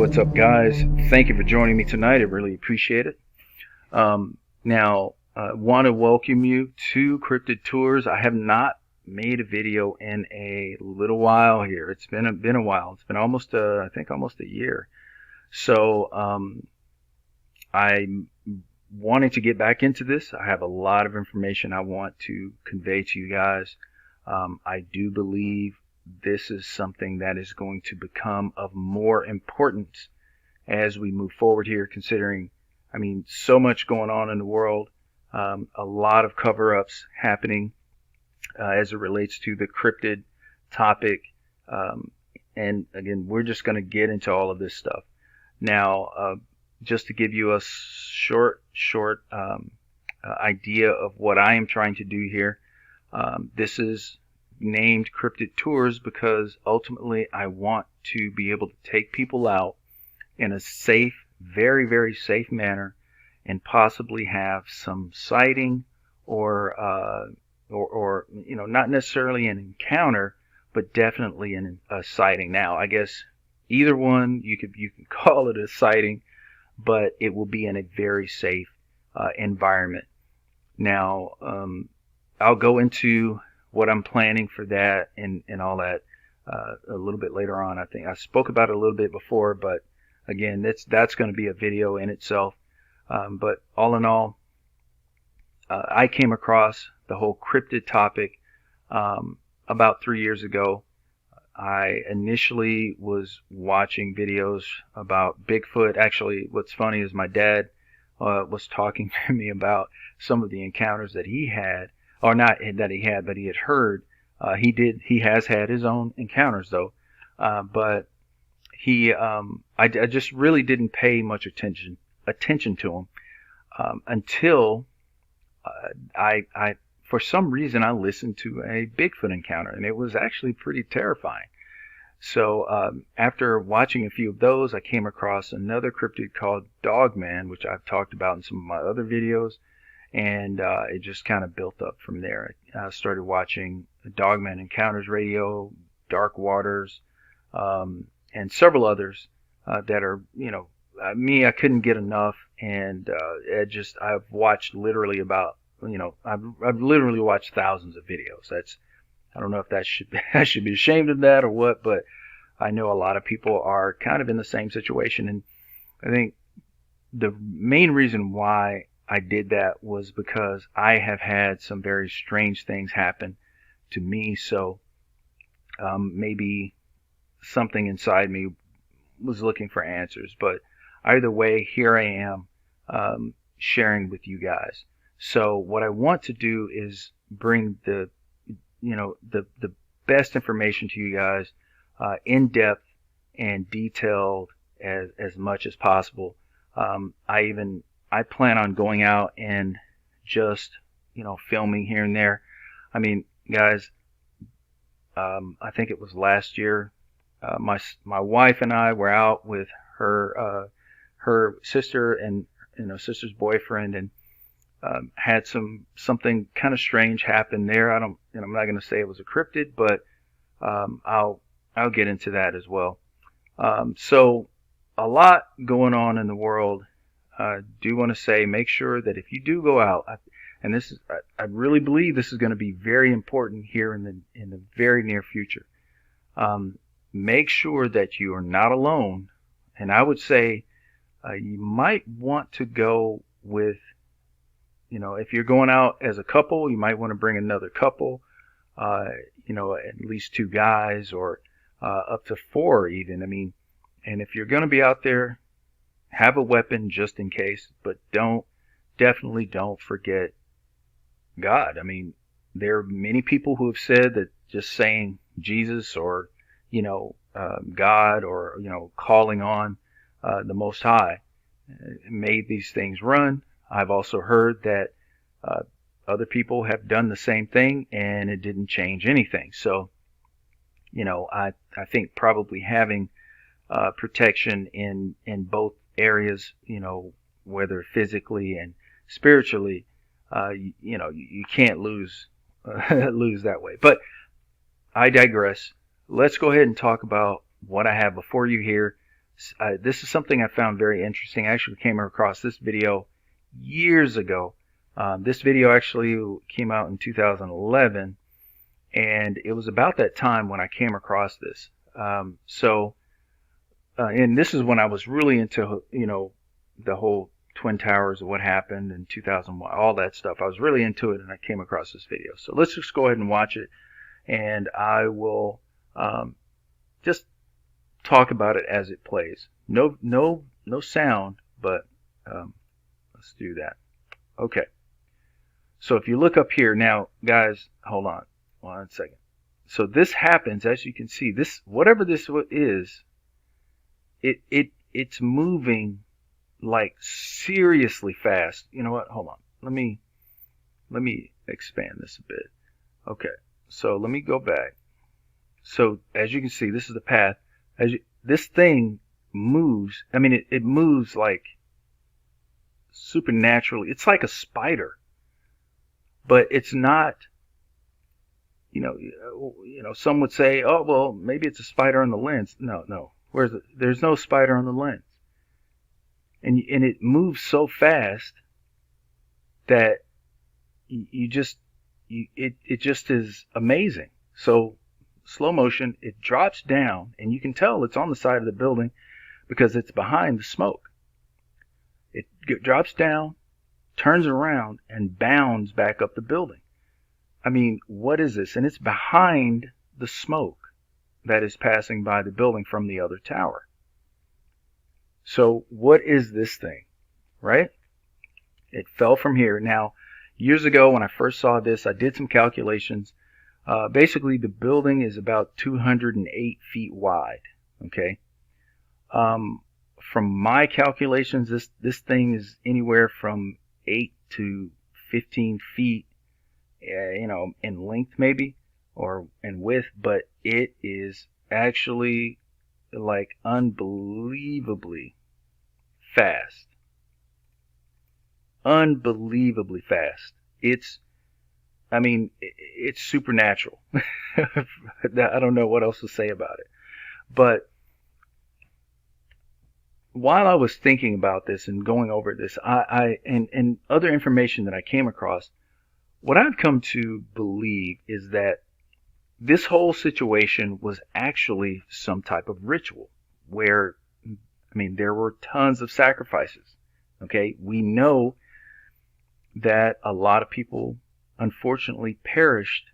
what's up, guys? Thank you for joining me tonight. I really appreciate it. Now, I want to welcome you to Cryptid Tours. I have not made a video in a little while here. It's been a while. It's been almost I think almost a year. So I'm wanting to get back into this. I have a lot of information I want to convey to you guys. I do believe this is something that is going to become of more importance as we move forward here, considering, so much going on in the world, a lot of cover-ups happening as it relates to the cryptid topic. And again, we're just going to get into all of this stuff. Now, just to give you a short idea of what I am trying to do here, this is named Cryptid Tours because ultimately I want to be able to take people out in a safe, very, very safe manner and possibly have some sighting or not necessarily an encounter, but definitely a sighting. Now, I guess either one, you can call it a sighting, but it will be in a very safe environment. Now, I'll go into what I'm planning for that and all that a little bit later on. I think I spoke about it a little bit before, but again, that's going to be a video in itself. But all in all, I came across the whole cryptid topic about 3 years ago. I initially was watching videos about Bigfoot. Actually, what's funny is my dad was talking to me about some of the encounters that he had, or not that he had, but he had heard. He has had his own encounters though, but I just really didn't pay much attention to him until I for some reason I listened to a Bigfoot encounter, and it was actually pretty terrifying. So after watching a few of those, I came across another cryptid called Dogman, which I've talked about in some of my other videos, and it just kind of built up from there. I started watching Dogman Encounters Radio, Dark Waters, and several others that are, I couldn't get enough, and I've watched literally about, I've literally watched thousands of videos. I don't know if I should be ashamed of that or what, but I know a lot of people are kind of in the same situation, and I think the main reason why I did that was because I have had some very strange things happen to me. So maybe something inside me was looking for answers. But either way, here I am sharing with you guys. So what I want to do is bring the best information to you guys, in depth and detailed as much as possible. I plan on going out and just, filming here and there. Guys, I think it was last year, my wife and I were out with her sister and her sister's boyfriend, and had something kind of strange happen there. I'm not going to say it was a cryptid, but I'll get into that as well. So a lot going on in the world. I do want to say, make sure that if you do go out, and I really believe this is going to be very important here in the very near future. Make sure that you are not alone, and I would say you might want to go with, if you're going out as a couple, you might want to bring another couple, at least two guys, or up to four even. And if you're going to be out there, have a weapon just in case, but definitely don't forget God. There are many people who have said that just saying Jesus or, God, or, calling on the Most High made these things run. I've also heard that other people have done the same thing and it didn't change anything. So, I think probably having protection in both areas, whether physically and spiritually, you can't lose that way. But I digress. Let's go ahead and talk about what I have before you here. This is something I found very interesting. I actually came across this video years ago. This video actually came out in 2011, and it was about that time when I came across this. And this is when I was really into, the whole Twin Towers and what happened in 2001, all that stuff. I was really into it, and I came across this video. So let's just go ahead and watch it, and I will just talk about it as it plays. No sound, but let's do that. Okay. So if you look up here now, guys, hold on 1 second. So this happens, as you can see. This, whatever this is, it's moving like seriously fast. You know what? Hold on. Let me expand this a bit. Okay. So let me go back. So as you can see, this is the path. This thing moves. I mean, it moves like supernaturally. It's like a spider, but it's not. Some would say, oh well, maybe it's a spider on the lens. No. There's no spider on the lens, and it moves so fast that it just is amazing. So slow motion, it drops down, and you can tell it's on the side of the building because it's behind the smoke. It drops down, turns around, and bounds back up the building. I mean, what is this? And it's behind the smoke that is passing by the building from the other tower. So what is this thing, right? It fell from here. Now, years ago when I first saw this, I did some calculations. Basically, the building is about 208 feet wide, okay? From my calculations, this thing is anywhere from 8 to 15 feet, in length maybe, or in width, but it is actually like unbelievably fast. Unbelievably fast. It's supernatural. I don't know what else to say about it. But while I was thinking about this and going over this, and other information that I came across, what I've come to believe is that this whole situation was actually some type of ritual where, there were tons of sacrifices. Okay, we know that a lot of people unfortunately perished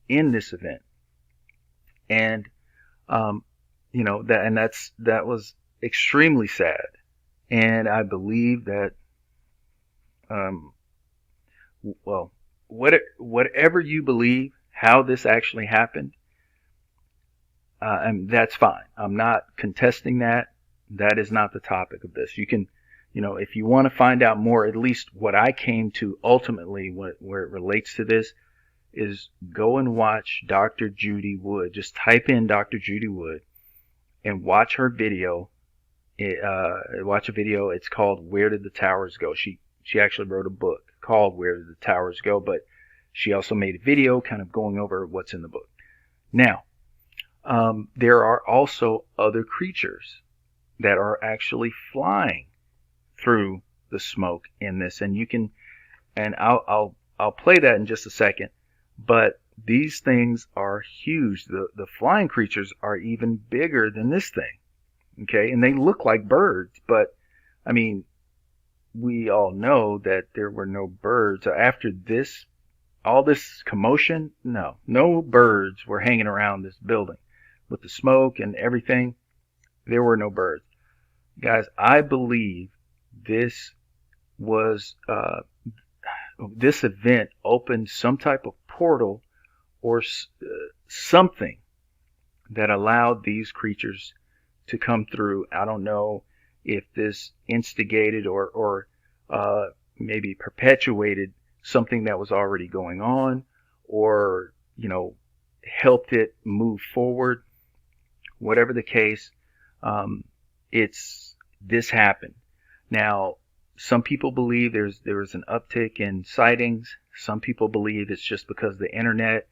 in this event, and that was extremely sad. And I believe that, whatever you believe, how this actually happened, and that's fine. I'm not contesting that. That is not the topic of this. You can, if you want to find out more, at least what I came to ultimately, where it relates to this, is go and watch Dr. Judy Wood. Just type in Dr. Judy Wood and watch her video. Watch a video. It's called "Where Did the Towers Go?" She actually wrote a book called "Where Did the Towers Go?" But she also made a video kind of going over what's in the book. Now, there are also other creatures that are actually flying through the smoke in this, and you can, and I'll play that in just a second. But these things are huge. The flying creatures are even bigger than this thing. Okay, and they look like birds, but we all know that there were no birds after this. All this commotion, no birds were hanging around this building. With the smoke and everything, there were no birds. Guys, I believe this was, this event opened some type of portal or something that allowed these creatures to come through. I don't know if this instigated or maybe perpetuated something that was already going on, or helped it move forward. Whatever the case, this happened. Now, some people believe there was an uptick in sightings. Some people believe it's just because of the internet.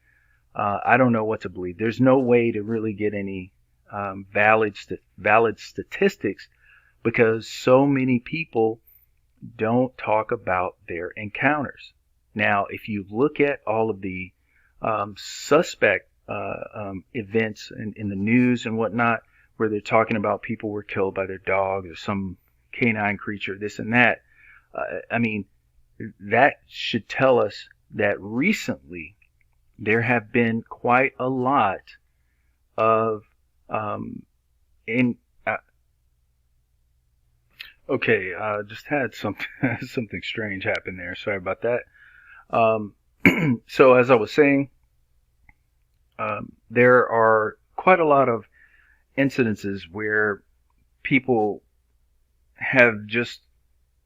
I don't know what to believe. There's no way to really get any valid statistics because so many people don't talk about their encounters. Now, if you look at all of the suspect events in the news and whatnot, where they're talking about people were killed by their dogs or some canine creature, this and that, I mean, that should tell us that recently there have been quite a lot of in okay, just had something something strange happen there. Sorry about that. So as I was saying, there are quite a lot of incidences where people have just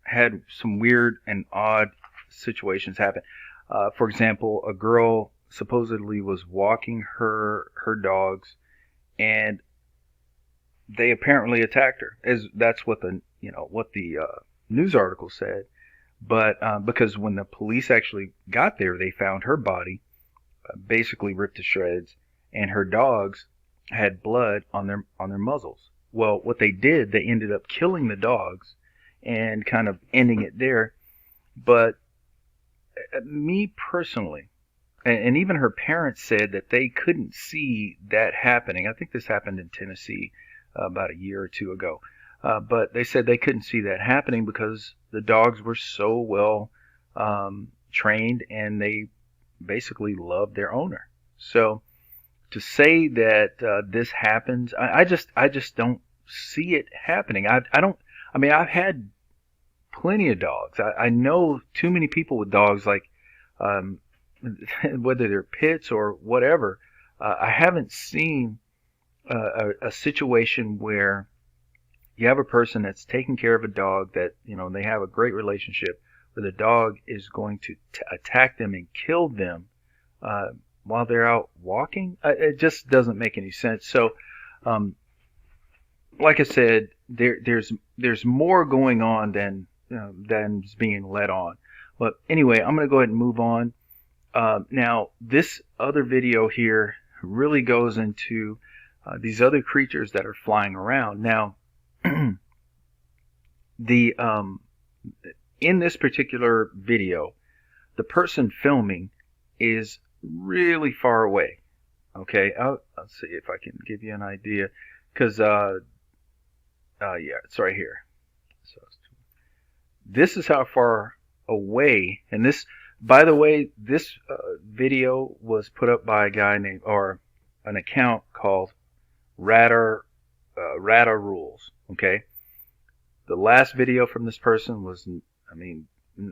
had some weird and odd situations happen. For example, a girl supposedly was walking her dogs, and they apparently attacked her. As that's what the news article said. But because when the police actually got there, they found her body basically ripped to shreds, and her dogs had blood on their muzzles. Well, what they did, they ended up killing the dogs and kind of ending it there. But me personally, and even her parents said that they couldn't see that happening. I think this happened in Tennessee about a year or two ago. But they said they couldn't see that happening because the dogs were so well trained and they basically loved their owner. So to say that this happens, I just don't see it happening. I mean, I've had plenty of dogs. I know too many people with dogs, like whether they're pits or whatever. I haven't seen a situation where you have a person that's taking care of a dog that, they have a great relationship, where the dog is going to attack them and kill them while they're out walking. It just doesn't make any sense. So, like I said, there's more going on than's being let on. But anyway, I'm going to go ahead and move on. Now, this other video here really goes into these other creatures that are flying around. Now, in this particular video, the person filming is really far away. Okay, I'll see if I can give you an idea, because yeah, it's right here. So this is how far away, and this, by the way, this video was put up by a guy named, or an account called Rata Rules. Okay, the last video from this person was, I mean,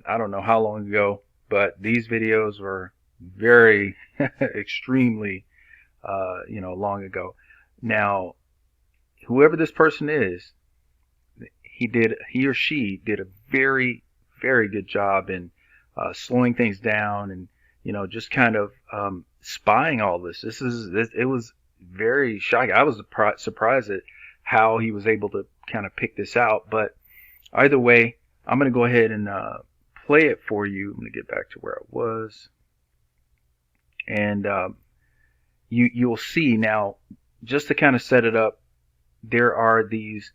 I don't know how long ago, but these videos were very extremely long ago. Now, whoever this person is, he or she did a very, very good job in slowing things down and just kind of spying all this. It was very shocking. I was surprised at how he was able to kind of pick this out. But either way, I'm going to go ahead and play it for you. I'm going to get back to where I was, and you'll see now. Just to kind of set it up, there are these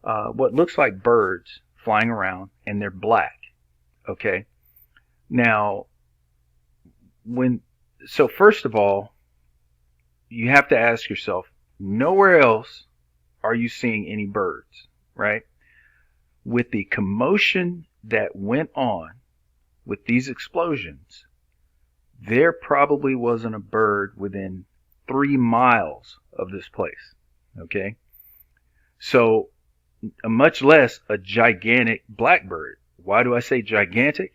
what looks like birds flying around, and they're black. Okay. Now, so first of all, you have to ask yourself, nowhere else are you seeing any birds, right? With the commotion that went on with these explosions, there probably wasn't a bird within 3 miles of this place, okay? So, much less a gigantic blackbird. Why do I say gigantic?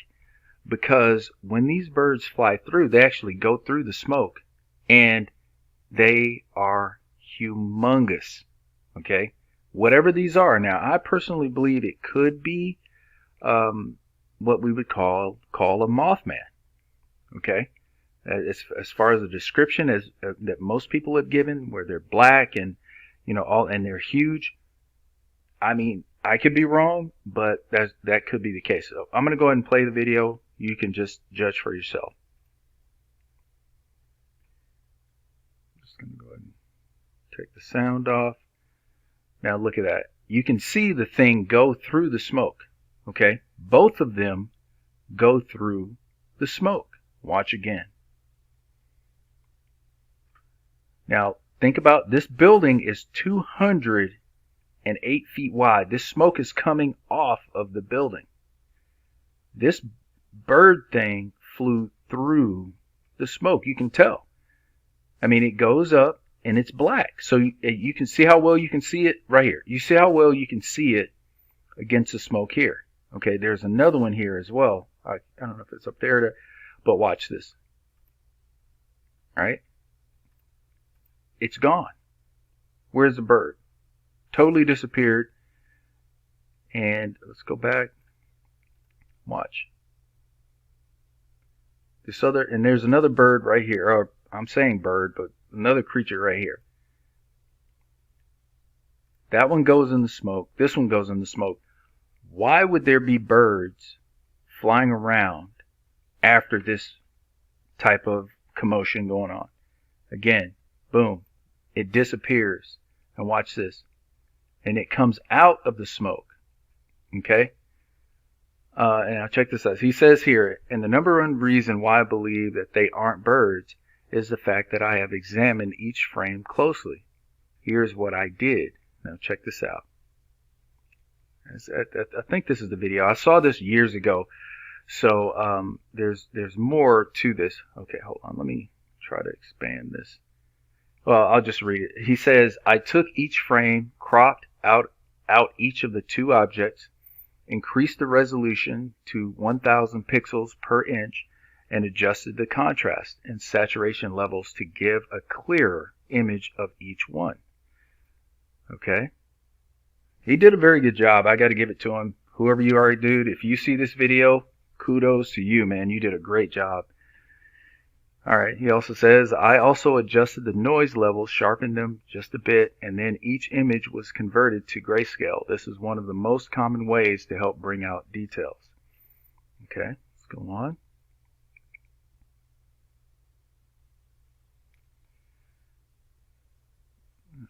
Because when these birds fly through, they actually go through the smoke, and they are humongous. Okay, whatever these are. Now, I personally believe it could be what we would call a mothman. Okay, as far as the description as that most people have given, where they're black and and they're huge. I mean, I could be wrong, but that could be the case. So I'm going to go ahead and play the video. You can just judge for yourself. I'm just going to go ahead and Take the sound off. Now look at that. You can see the thing go through the smoke. Okay, both of them go through the smoke. Watch again. Now think about this building is 208 feet wide. This smoke is coming off of the building. This bird thing flew through the smoke. You can tell. I mean, it goes up and it's black. So you can see how well you can see it right here. You see how well you can see it against the smoke here. Okay, there's another one here as well. I don't know if it's up there, but watch this. All right. It's gone. Where's the bird? Totally disappeared. And let's go back. Watch. This other, and there's another bird right here. Or I'm saying bird, but another creature right here. That one goes in the smoke. This one goes in the smoke. Why would there be birds flying around after this type of commotion going on? Again, boom, it disappears. And watch this. And it comes out of the smoke. Okay? And I'll check this out. He says here, and the number one reason why I believe that they aren't birds is the fact that I have examined each frame closely. Here's what I did. Now check this out. I think this is the video. I saw this years ago. So there's more to this. Okay, hold on. Let me try to expand this. Well, I'll just read it. He says, I took each frame, cropped out each of the two objects, increased the resolution to 1000 pixels per inch, and adjusted the contrast and saturation levels to give a clearer image of each one. Okay? He did a very good job. I got to give it to him. Whoever you are, dude, if you see this video, kudos to you, man. You did a great job. All right, he also says, I also adjusted the noise levels, sharpened them just a bit, and then each image was converted to grayscale. This is one of the most common ways to help bring out details. Okay, let's go on.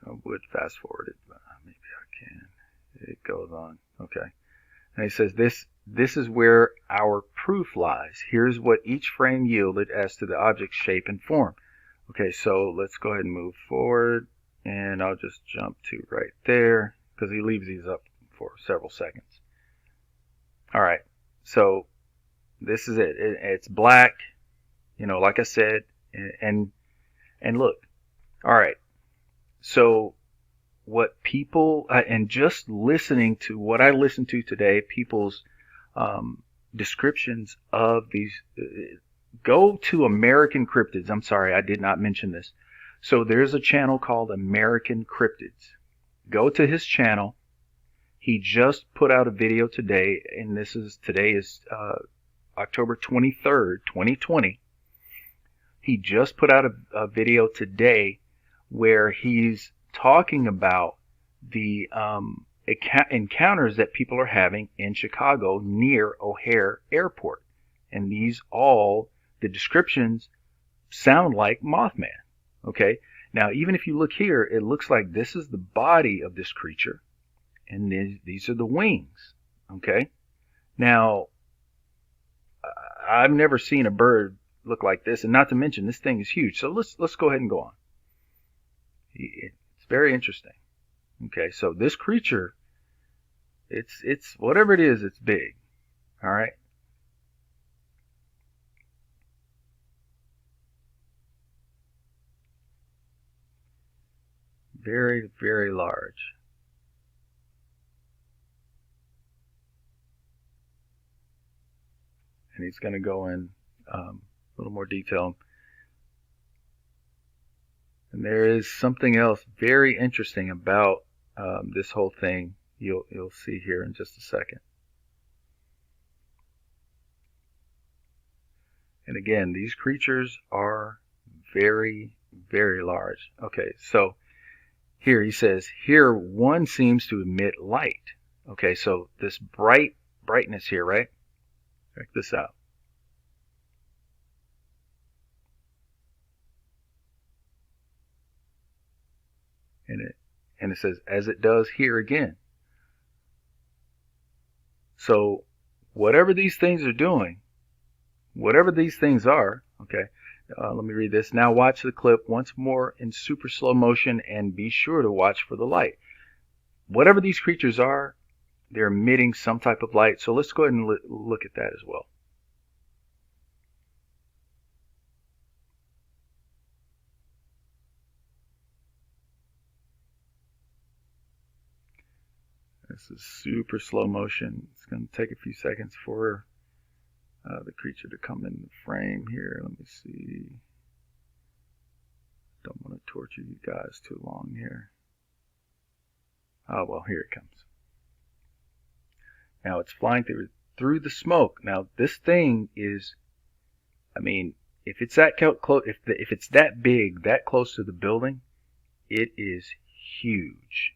I would fast forward it, but maybe I can. It goes on. Okay. And he says, this is where our proof lies. Here's what each frame yielded as to the object's shape and form. Okay, so let's go ahead and move forward. And I'll just jump to right there because he leaves these up for several seconds. All right, so this is it. It's black, you know, like I said. And look, all right. So what people, and just listening to what I listened to today, people's descriptions of these, go to American Cryptids. I'm sorry, I did not mention this. So there's a channel called American Cryptids. Go to his channel. He just put out a video today, and today is October 23rd, 2020. He just put out a video today where he's talking about the encounters that people are having in Chicago near O'Hare Airport. And the descriptions sound like Mothman. Okay, now even if you look here, it looks like this is the body of this creature, and these are the wings. Okay, now I've never seen a bird look like this, and not to mention this thing is huge. So let's go ahead and go on. It's very interesting. Okay, so this creature, it's whatever it is, it's big. All right. Very, very large. And he's going to go in a little more detail. And there is something else very interesting about this whole thing. You'll see here in just a second. And again, these creatures are very, very large. Okay, so here he says, here one seems to emit light. Okay, so this brightness here, right? Check this out. And it says, as it does here again. So whatever these things are doing, whatever these things are, okay, let me read this. Now watch the clip once more in super slow motion and be sure to watch for the light. Whatever these creatures are, they're emitting some type of light. So let's go ahead and look at that as well. This is super slow motion. It's going to take a few seconds for the creature to come in the frame here. Let me see. Don't want to torture you guys too long here. Oh, well, here it comes. Now it's flying through the smoke. Now this thing is, I mean, if it's that close, if it's that big, that close to the building, it is huge.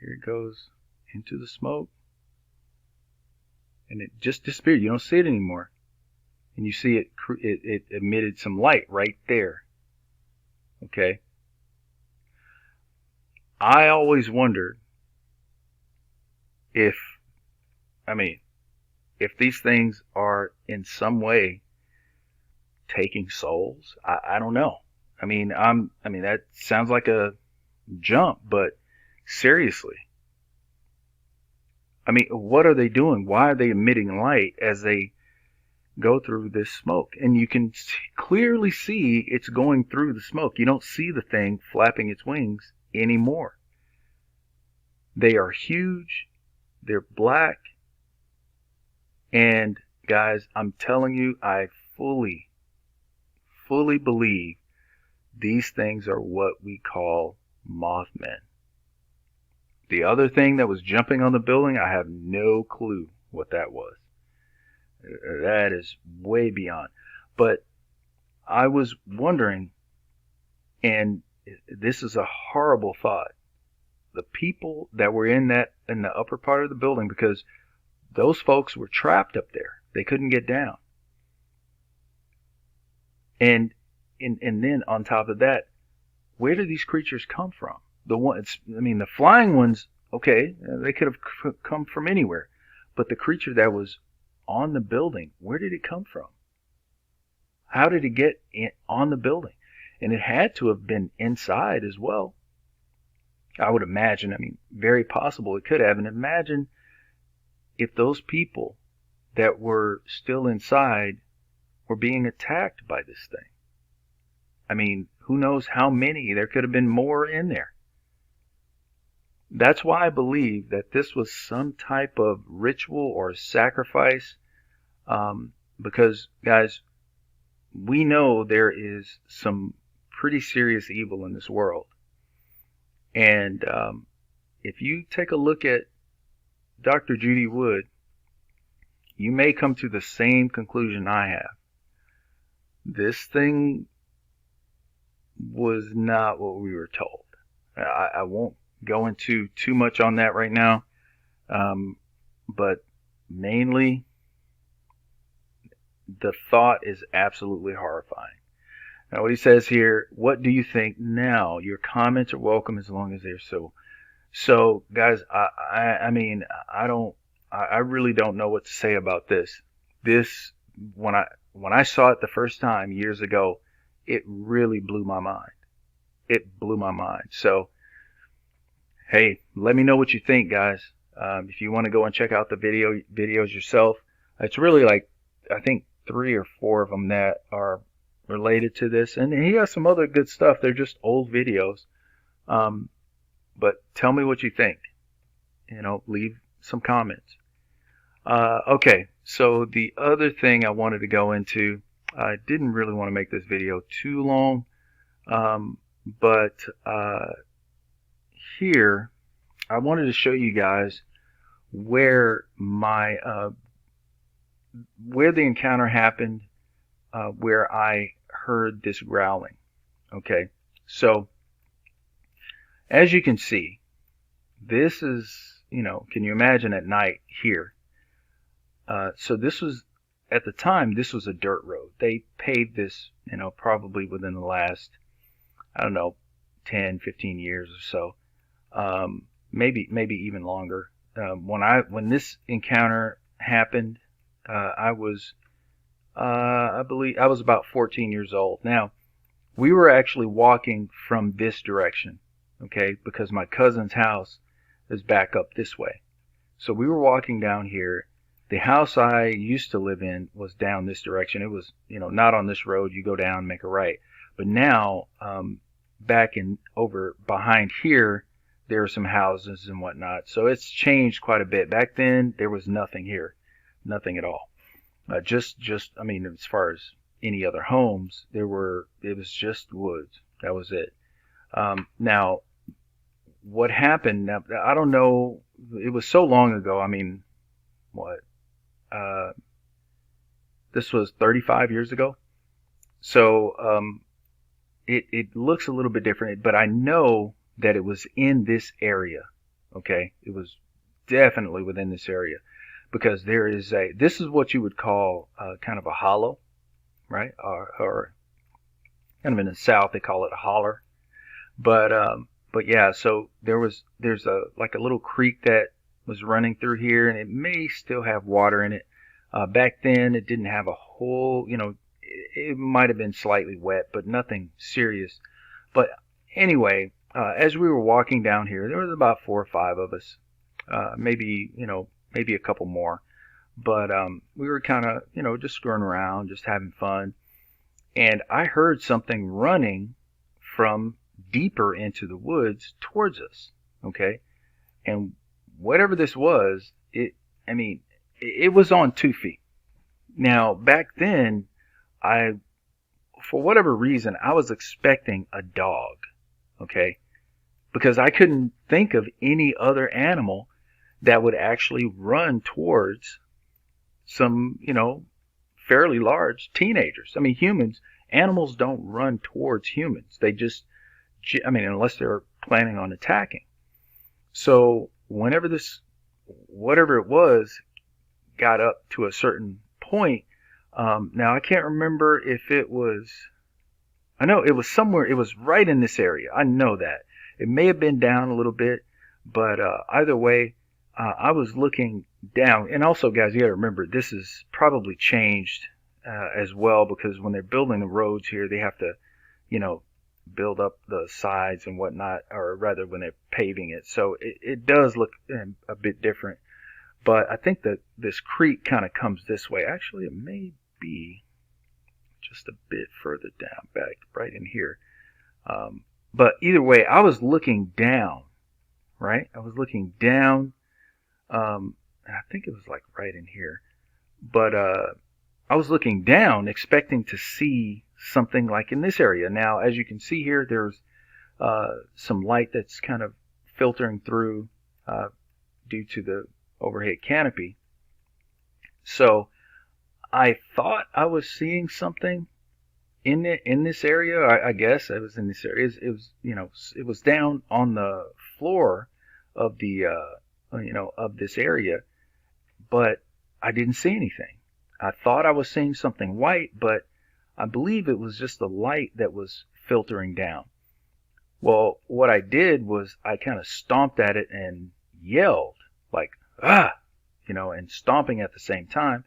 Here it goes into the smoke, and it just disappeared. You don't see it anymore, and you see it emitted some light right there. Okay. I always wondered if these things are in some way taking souls. I don't know. That sounds like a jump, but seriously. What are they doing? Why are they emitting light as they go through this smoke? And you can clearly see it's going through the smoke. You don't see the thing flapping its wings anymore. They are huge. They're black. And guys, I'm telling you, I fully believe these things are what we call Mothmen. The other thing that was jumping on the building, I have no clue what that was. That is way beyond. But I was wondering, and this is a horrible thought, the people that were in the upper part of the building, because those folks were trapped up there. They couldn't get down. And then on top of that, where do these creatures come from? The flying ones, okay, they could have come from anywhere. But the creature that was on the building, where did it come from? How did it get on the building? And it had to have been inside as well. I would imagine, very possible it could have. And imagine if those people that were still inside were being attacked by this thing. Who knows how many? There could have been more in there. That's why I believe that this was some type of ritual or sacrifice. Because, guys, we know there is some pretty serious evil in this world. And if you take a look at Dr. Judy Wood, you may come to the same conclusion I have. This thing was not what we were told. I won't go into too much on that right now, but mainly the thought is absolutely horrifying. Now, what he says here, what do you think now? Your comments are welcome as long as they're so. So, guys, I really don't know what to say about this. This, when I saw it the first time years ago, it really blew my mind. It blew my mind. So, hey, let me know what you think, guys. If you want to go and check out the videos yourself, it's really like, I think 3 or 4 of them that are related to this. And he has some other good stuff. They're just old videos. But tell me what you think. Leave some comments. Okay, so the other thing I wanted to go into, I didn't really want to make this video too long, but here I wanted to show you guys where where the encounter happened, where I heard this growling. Okay, so as you can see, this is, can you imagine at night here? So this was at the time, this was a dirt road. They paved this, probably within the last, I don't know, 10, 15 years or so. Maybe even longer. When this encounter happened, I was, I believe I was about 14 years old. Now, we were actually walking from this direction, okay, because my cousin's house is back up this way. So we were walking down here. The house I used to live in was down this direction. It was, not on this road. You go down, make a right. But now, back in over behind here, there are some houses and whatnot. So it's changed quite a bit. Back then, there was nothing here, nothing at all. I mean, as far as any other homes, it was just woods. That was it. Now, what happened? Now, I don't know. It was so long ago. I mean, what? This was 35 years ago. So, it looks a little bit different, but I know that it was in this area. Okay. It was definitely within this area because this is what you would call, kind of a hollow, right? Or kind of in the South, they call it a holler. But yeah, so there's like a little creek that was running through here, and it may still have water in it. Back then, it didn't have a whole, it might have been slightly wet, but nothing serious. But anyway, as we were walking down here, there was about 4 or 5 of us, maybe a couple more. But we were kind of, just screwing around, just having fun. And I heard something running from deeper into the woods towards us. Okay. And whatever this was, it was on 2 feet. Now, back then, for whatever reason, I was expecting a dog. Okay. Because I couldn't think of any other animal that would actually run towards some, fairly large teenagers. I mean, animals don't run towards humans. They just, unless they're planning on attacking. So whatever it was, got up to a certain point. Now I can't remember if I know it was somewhere, it was right in this area. I know that. It may have been down a little bit, but either way, I was looking down. And also, guys, you got to remember, this is probably changed as well, because when they're building the roads here, they have to, build up the sides and whatnot, or rather when they're paving it. So it does look a bit different. But I think that this creek kind of comes this way. Actually, it may be just a bit further down, back right in here. But either way, I was looking down, right? I was looking down. And I think it was like right in here. But I was looking down, expecting to see something like in this area. Now, as you can see here, there's some light that's kind of filtering through due to the overhead canopy. So I thought I was seeing something in this area. I guess it was in this area. It was down on the floor of the of this area, but I didn't see anything. I thought I was seeing something white, but I believe it was just the light that was filtering down. Well, what I did was I kind of stomped at it and yelled like, ah, and stomping at the same time.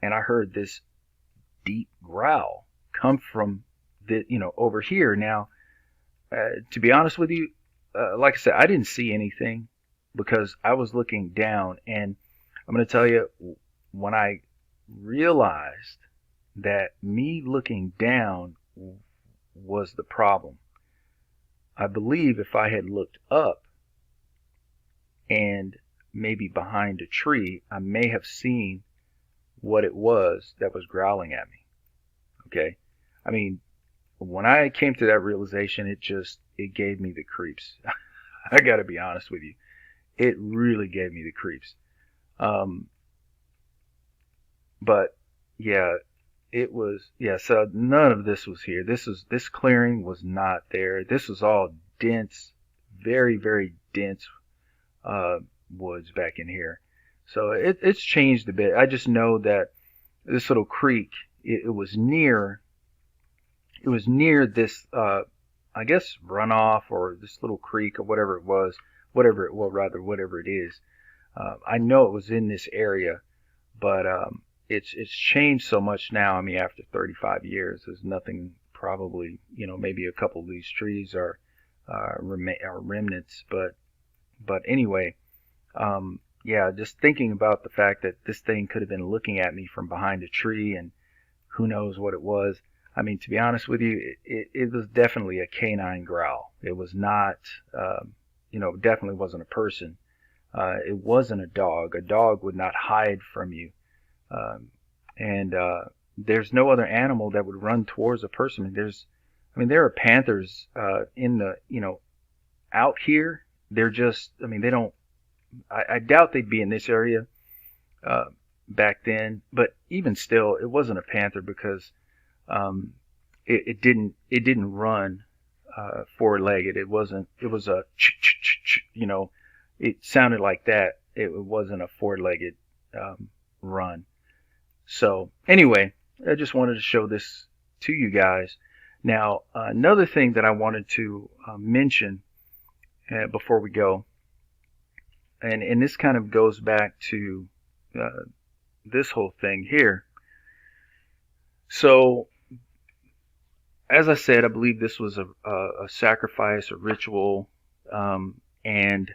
And I heard this deep growl come from over here. Now, to be honest with you, like I said, I didn't see anything because I was looking down. And I'm going to tell you, when I realized that me looking down was the problem, I believe if I had looked up and maybe behind a tree, I may have seen what it was that was growling at me. Okay? I mean, when I came to that realization, it gave me the creeps. I gotta be honest with you. It really gave me the creeps. But yeah, so none of this was here. This clearing was not there. This was all dense, very, very dense woods back in here. So it's changed a bit. I just know that this little creek. It was near. It was near this, I guess, runoff or this little creek or whatever it was, whatever it is. I know it was in this area, but it's changed so much now. I mean, after 35 years, there's nothing. Probably, maybe a couple of these trees are remnants, but anyway, yeah, just thinking about the fact that this thing could have been looking at me from behind a tree, and who knows what it was. I mean, to be honest with you, it was definitely a canine growl. It was not, definitely wasn't a person. It wasn't a dog. A dog would not hide from you. And there's no other animal that would run towards a person. There are panthers in the, out here. They're just, they don't, I doubt they'd be in this area back then. But even still, it wasn't a panther because it didn't run four-legged. It was a it sounded like that. It wasn't a four-legged run. So anyway, I just wanted to show this to you guys. Now, another thing that I wanted to mention before we go, and this kind of goes back to this whole thing here. So, as I said, I believe this was a sacrifice, a ritual, and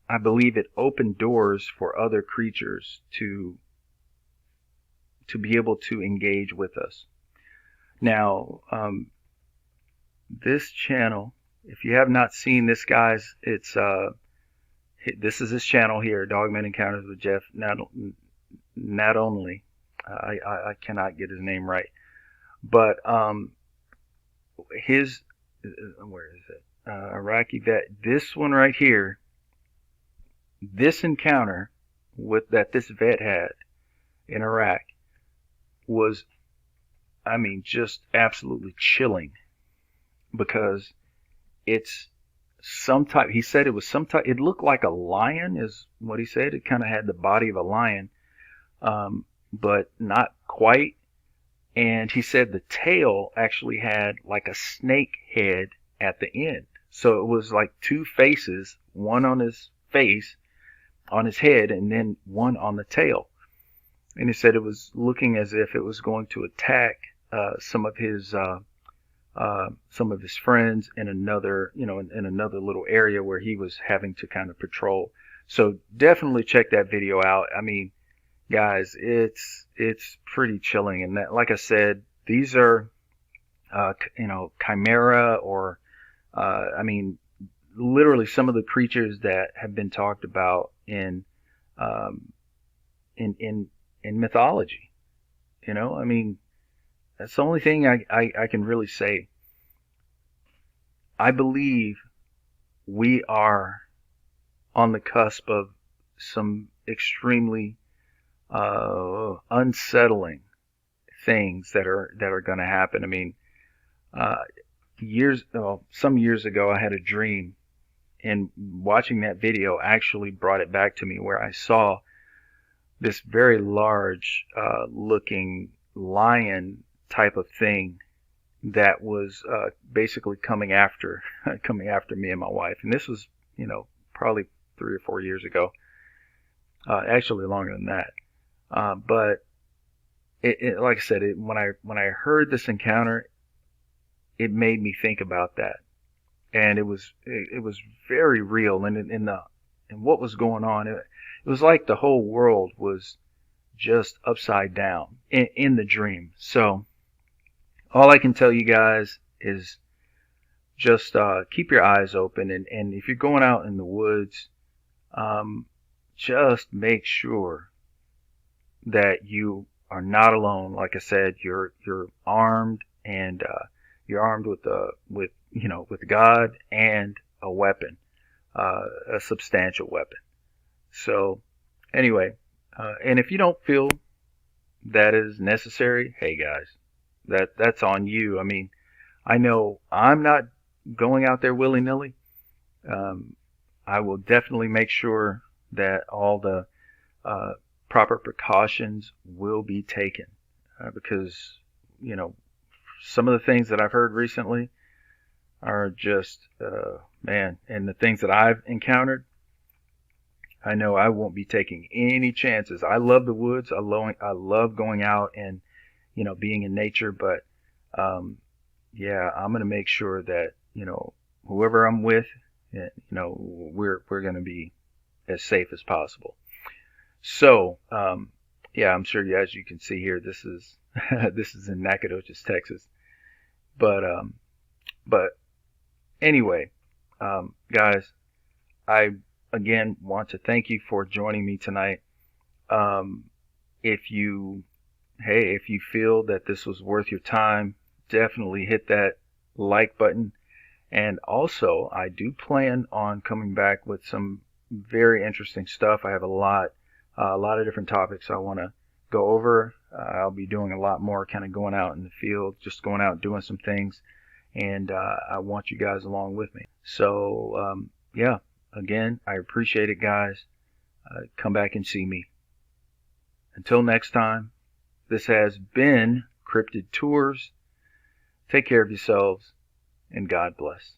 I believe it opened doors for other creatures to be able to engage with us. Now, this channel, if you have not seen this, guys, it's this is his channel here, Dogman Encounters with Jeff. Not only I cannot get his name right, but his where is it? Iraqi vet. This one right here, this encounter that this vet had in Iraq was, just absolutely chilling, because it's some type, he said it was some type, it looked like a lion is what he said. It kind of had the body of a lion, but not quite. And he said the tail actually had like a snake head at the end. So it was like two faces, one on his face, on his head, and then one on the tail. And he said it was looking as if it was going to attack some of his friends in another, in another little area where he was having to kind of patrol. So definitely check that video out. Guys, it's pretty chilling. And that, like I said, these are chimera, or literally some of the creatures that have been talked about in mythology. That's the only thing I can really say. I believe we are on the cusp of some extremely unsettling things that are going to happen. Some years ago, I had a dream, and watching that video actually brought it back to me, where I saw this very large looking lion type of thing that was basically coming after me and my wife. And this was, probably 3 or 4 years ago. Actually longer than that. But it, like I said, when I heard this encounter, it made me think about that, and it was very real. And what was going on, it was like the whole world was just upside down in the dream. So all I can tell you guys is just keep your eyes open, and if you're going out in the woods, just make sure that you are not alone. Like I said, you're armed, and you're armed with God and a weapon, a substantial weapon. So anyway, and if you don't feel that is necessary, hey guys, that's on you. I know I'm not going out there willy-nilly. I will definitely make sure that all the proper precautions will be taken because, some of the things that I've heard recently are just, man, and the things that I've encountered, I know I won't be taking any chances. I love the woods. I love going out and, being in nature, but, yeah, I'm going to make sure that, whoever I'm with, we're going to be as safe as possible. So, yeah, I'm sure as you can see here, this is this is in Nacogdoches, Texas. But anyway, guys, I again want to thank you for joining me tonight. If you feel that this was worth your time, definitely hit that like button. And also, I do plan on coming back with some very interesting stuff. I have a lot of different topics I want to go over. I'll be doing a lot more kind of going out in the field, just going out doing some things. And I want you guys along with me. So, yeah, again, I appreciate it, guys. Come back and see me. Until next time, this has been Cryptid Tours. Take care of yourselves, and God bless.